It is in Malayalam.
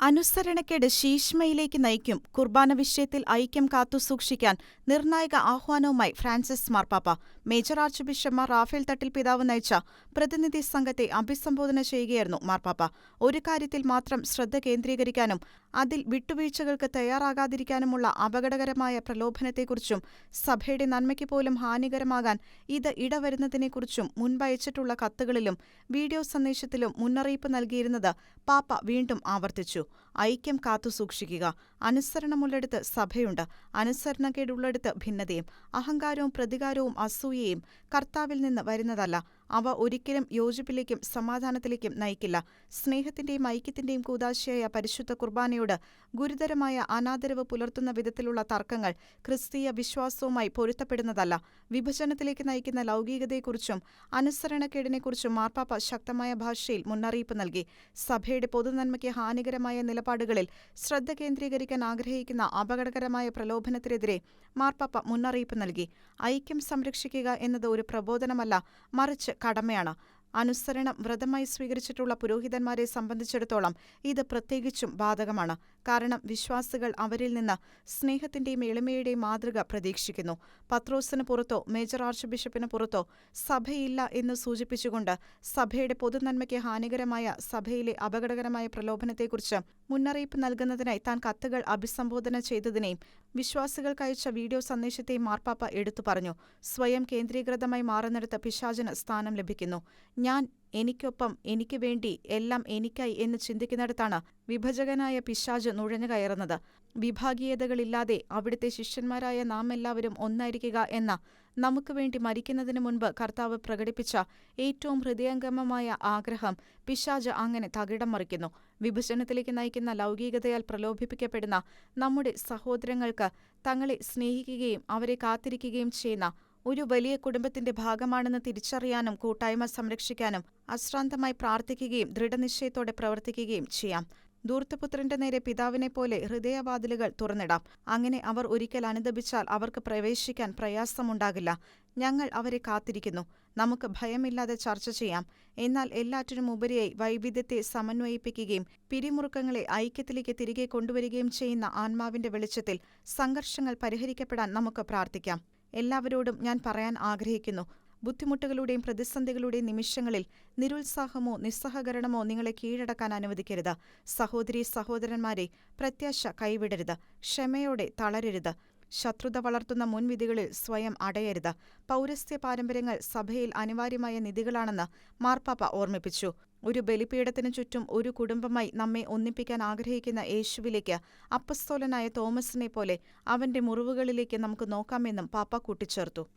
അനുസരണക്കേട് ശീശ്മയിലേക്ക് നയിക്കും. കുർബാന വിഷയത്തിൽ ഐക്യം കാത്തുസൂക്ഷിക്കാൻ നിർണായക ആഹ്വാനവുമായി ഫ്രാൻസിസ് മാർപ്പാപ്പ. Major archbishop Mar Raphael Thattil പിതാവ് നയിച്ച പ്രതിനിധി സംഘത്തെ അഭിസംബോധന ചെയ്യുകയായിരുന്നു മാർപ്പാപ്പ. ഒരു കാര്യത്തിൽ മാത്രം ശ്രദ്ധ കേന്ദ്രീകരിക്കാനും അതിൽ വിട്ടുവീഴ്ചകൾക്ക് തയ്യാറാകാതിരിക്കാനുമുള്ള അപകടകരമായ പ്രലോഭനത്തെക്കുറിച്ചും സഭയുടെ നന്മയ്ക്ക് പോലും ഹാനികരമാകാൻ ഇത് ഇടവരുന്നതിനെക്കുറിച്ചും മുൻപയച്ചിട്ടുള്ള കത്തുകളിലും വീഡിയോ സന്ദേശത്തിലും മുന്നറിയിപ്പ് നൽകിയിരുന്നത് പാപ്പ വീണ്ടും ആവർത്തിച്ചു. ഐക്യം കാത്തുസൂക്ഷിക്കുക. അനുസരണമുള്ളിടത്ത് സഭയുണ്ട്. അനുസരണക്കേടുള്ളിടത്ത് ഭിന്നതയും അഹങ്കാരവും പ്രതികാരവും അസൂയയും കർത്താവിൽ നിന്ന് വരുന്നതല്ല. അവ ഒരിക്കലും യോജിപ്പിലേക്കും സമാധാനത്തിലേക്കും നയിക്കില്ല. സ്നേഹത്തിന്റെയും ഐക്യത്തിന്റെയും കൂദാശയായ പരിശുദ്ധ കുർബാനയോട് ഗുരുതരമായ അനാദരവ് പുലർത്തുന്ന വിധത്തിലുള്ള തർക്കങ്ങൾ ക്രിസ്തീയ വിശ്വാസവുമായി പൊരുത്തപ്പെടുന്നതല്ല. വിഭജനത്തിലേക്ക് നയിക്കുന്ന ലൗകികതയെക്കുറിച്ചും അനുസരണക്കേടിനെക്കുറിച്ചും മാർപ്പാപ്പ ശക്തമായ ഭാഷയിൽ മുന്നറിയിപ്പ് നൽകി. സഭയുടെ പൊതുനന്മയ്ക്ക് ഹാനികരമായ നിലപാടുകളിൽ ശ്രദ്ധ കേന്ദ്രീകരിക്കാൻ ആഗ്രഹിക്കുന്ന അപകടകരമായ പ്രലോഭനത്തിനെതിരെ മാർപ്പാപ്പ മുന്നറിയിപ്പ് നൽകി. ഐക്യം സംരക്ഷിക്കുക എന്നത് ഒരു പ്രബോധനമല്ല, മറിച്ച് കടമയാണ്. അനുസരണം വ്രതമായി സ്വീകരിച്ചിട്ടുള്ള പുരോഹിതന്മാരെ സംബന്ധിച്ചിടത്തോളം ഇത് പ്രത്യേകിച്ചും ബാധകമാണ്. കാരണം വിശ്വാസികൾ അവരിൽ നിന്ന് സ്നേഹത്തിന്റെയും എളിമയുടെയും മാതൃക പ്രതീക്ഷിക്കുന്നു. പത്രോസിന് പുറത്തോ മേജർ ആർച്ച് ബിഷപ്പിന് പുറത്തോ സഭയില്ല എന്ന് സൂചിപ്പിച്ചുകൊണ്ട് സഭയുടെ പൊതുനന്മയ്ക്ക് ഹാനികരമായ സഭയിലെ അപകടകരമായ പ്രലോഭനത്തെക്കുറിച്ച് മുന്നറിയിപ്പ് നൽകുന്നതിനായി താൻ കത്തുകൾ അഭിസംബോധന ചെയ്തതിനെയും വിശ്വാസികൾക്കയച്ച വീഡിയോ സന്ദേശത്തെയും മാർപ്പാപ്പ എടുത്തു പറഞ്ഞു. സ്വയം കേന്ദ്രീകൃതമായി മാറുന്നിടത്ത് പിശാചിന് സ്ഥാനം ലഭിക്കുന്നു. ഞാൻ, എനിക്കൊപ്പം, എനിക്ക് വേണ്ടി, എല്ലാം എനിക്കായി എന്ന് ചിന്തിക്കുന്നിടത്താണ് വിഭജകനായ പിശാച് നുഴഞ്ഞുകയറുന്നത്. വിഭാഗീയതകളില്ലാതെ അവിടുത്തെ ശിഷ്യന്മാരായ നാം എല്ലാവരും ഒന്നായിരിക്കുക എന്ന നമുക്ക് വേണ്ടി മരിക്കുന്നതിനു മുൻപ് കർത്താവ് പ്രകടിപ്പിച്ച ഏറ്റവും ഹൃദയംഗമമായ ആഗ്രഹം പിശാച് അങ്ങനെ തകിടം മറിക്കുന്നു. വിഭജനത്തിലേക്ക് നയിക്കുന്ന ലൗകികതയാൽ പ്രലോഭിപ്പിക്കപ്പെടുന്ന നമ്മുടെ സഹോദരങ്ങൾക്ക് തങ്ങളെ സ്നേഹിക്കുകയും അവരെ കാത്തിരിക്കുകയും ചെയ്യുന്ന ഒരു വലിയ കുടുംബത്തിന്റെ ഭാഗമാണെന്ന് തിരിച്ചറിയാനും കൂട്ടായ്മ സംരക്ഷിക്കാനും അശ്രാന്തമായി പ്രാർത്ഥിക്കുകയും ദൃഢനിശ്ചയത്തോടെ പ്രവർത്തിക്കുകയും ചെയ്യാം. ധൂർത്തപുത്രന്റെ നേരെ പിതാവിനെപ്പോലെ ഹൃദയവാതിലുകൾ തുറന്നിടാം. അങ്ങനെ അവർ ഒരിക്കൽ അനുതപിച്ചാൽ അവർക്ക് പ്രവേശിക്കാൻ പ്രയാസമുണ്ടാകില്ല. ഞങ്ങൾ അവരെ കാത്തിരിക്കുന്നു. നമുക്ക് ഭയമില്ലാതെ ചർച്ച ചെയ്യാം. എന്നാൽ എല്ലാറ്റിനും ഉപരിയായി വൈവിധ്യത്തെ സമന്വയിപ്പിക്കുകയും പിരിമുറുക്കങ്ങളെ ഐക്യത്തിലേക്ക് തിരികെ കൊണ്ടുവരികയും ചെയ്യുന്ന ആത്മാവിന്റെ വെളിച്ചത്തിൽ സംഘർഷങ്ങൾ പരിഹരിക്കപ്പെടാൻ നമുക്ക് പ്രാർത്ഥിക്കാം. എല്ലാവരോടും ഞാൻ പറയാൻ ആഗ്രഹിക്കുന്നു, ബുദ്ധിമുട്ടുകളുടെയും പ്രതിസന്ധികളുടെയും നിമിഷങ്ങളിൽ നിരുത്സാഹമോ നിസ്സഹകരണമോ നിങ്ങളെ കീഴടക്കാൻ അനുവദിക്കരുത്. സഹോദരീ സഹോദരന്മാരെ, പ്രത്യാശ കൈവിടരുത്. ക്ഷമയോടെ തളരരുത്. ശത്രുത വളർത്തുന്ന മുൻവിധികളിൽ സ്വയം അടയരുത്. പൗരസ്ത്യ പാരമ്പര്യങ്ങൾ സഭയിൽ അനിവാര്യമായ നിധികളാണെന്ന് മാർപ്പാപ്പ ഓർമ്മിപ്പിച്ചു. ഒരു ബലിപീഠത്തിനു ചുറ്റും ഒരു കുടുംബമായി നമ്മെ ഒന്നിപ്പിക്കാൻ ആഗ്രഹിക്കുന്ന യേശുവിലേക്ക് അപ്പസ്തോലനായ തോമസിനെ പോലെ അവന്റെ മുറിവുകളിലേക്ക് നമുക്ക് നോക്കാമെന്നും പാപ്പ കൂട്ടിച്ചേർത്തു.